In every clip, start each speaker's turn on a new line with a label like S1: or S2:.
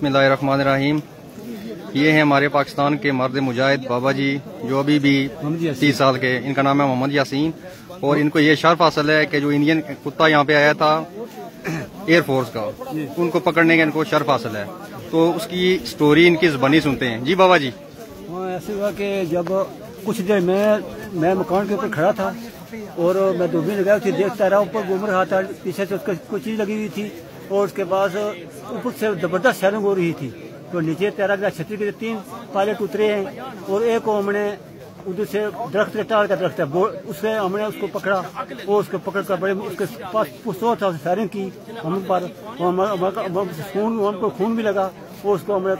S1: बिस्मिल्लाहिर्रहमानिर्रहीम। ये हैं हमारे पाकिस्तान के मर्द मुजाहिद बाबा जी, जो अभी भी 30 साल के, इनका नाम है मोहम्मद यासीन। और इनको ये शर्फ हासिल है कि जो इंडियन कुत्ता यहाँ पे आया था एयरफोर्स का, उनको पकड़ने का इनको शर्फ हासिल है। तो उसकी स्टोरी इनकी ज़बानी सुनते हैं। जी बाबा जी।
S2: ऐसे हुआ कि जब कुछ देर मैं मकान के ऊपर खड़ा था और मैं दूरबीन लगा थी, देखता रहा, ऊपर घूम रहा था, पीछे से उसका कोई चीज लगी हुई थी और उसके बाद ऊपर से जबरदस्त सैलिंग हो रही थी। तो नीचे तैरा गया, छतरी के 3 पायलट उतरे हैं और एक को हमने उधर से दरख्त के टाल का दरख्त है, उससे हमने उसको पकड़ा और उसको पकड़ कर बड़े उसके पास पुस्तौल था, फायरिंग की हम पर, हमको खून भी लगा और उसको हमने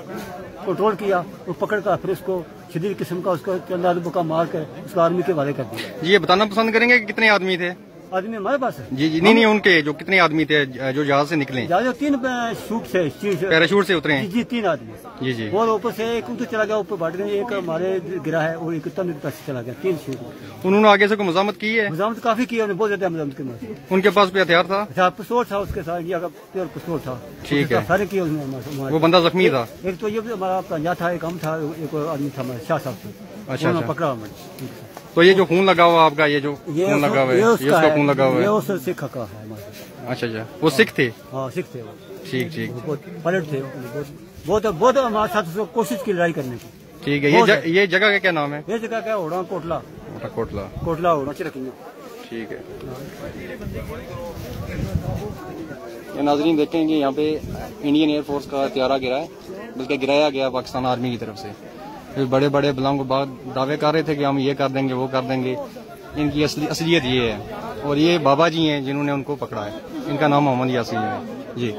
S2: कंट्रोल किया और पकड़ कर फिर उसको शदीद किस्म का उसको चंदा बुका मार कर उसको आर्मी के हवाले कर दिया।
S1: जी ये बताना पसंद करेंगे कि कितने आदमी थे?
S2: आदमी हमारे पास है।
S1: जी नहीं, उनके जो कितने आदमी थे जो जहाज से निकले?
S2: जहाज 3 शूट से
S1: पैराशूट से उतरे हैं।
S2: जी 3 आदमी।
S1: जी
S2: और ऊपर से एक उधर चला गया, ऊपर बैठ गए, एक हमारे गिरा है और एक तंग पास चला गया। 3 शूट।
S1: उन्होंने आगे से कोई मजामत की है?
S2: मजामत काफी की है, बहुत ज्यादा मजामत की।
S1: उनके पास कोई हथियार था?
S2: पिस्तौल था उसके साथ, प्योर पिस्तौल था।
S1: ठीक है।
S2: फायरिंग की उसने।
S1: वो बंदा जख्मी था?
S2: एक तो ये हमारा पंजा था, एक हम था, एक आदमी था हमारे शाह साहब।
S1: अच्छा।
S2: पकड़ा हमने।
S1: तो ये जो खून लगा हुआ आपका, ये जो खून लगा हुआ है, ये उसका खून लगा हुआ है?
S2: ये उस सिख का है हमारे।
S1: अच्छा, वो सिख थे?
S2: हाँ सिख थे वो।
S1: ठीक।
S2: पलट थे, बहुत हमारे साथ कोशिश की लड़ाई करने की।
S1: ठीक है। ये जगह का क्या नाम है?
S2: ये जगह क्या ओढ़ा कोटला ओढ़ा चिरकियां।
S1: ठीक है। ये नाजरीन देखेंगे यहाँ पे इंडियन एयरफोर्स का हथियारा गिरा है, बल्कि गिराया गया पाकिस्तान आर्मी की तरफ से। बड़े बड़े बलांग दावे कर रहे थे कि हम ये कर देंगे वो कर देंगे। इनकी असलियत ये है और ये बाबा जी हैं जिन्होंने उनको पकड़ा है। इनका नाम मोहम्मद यासीन है। जी।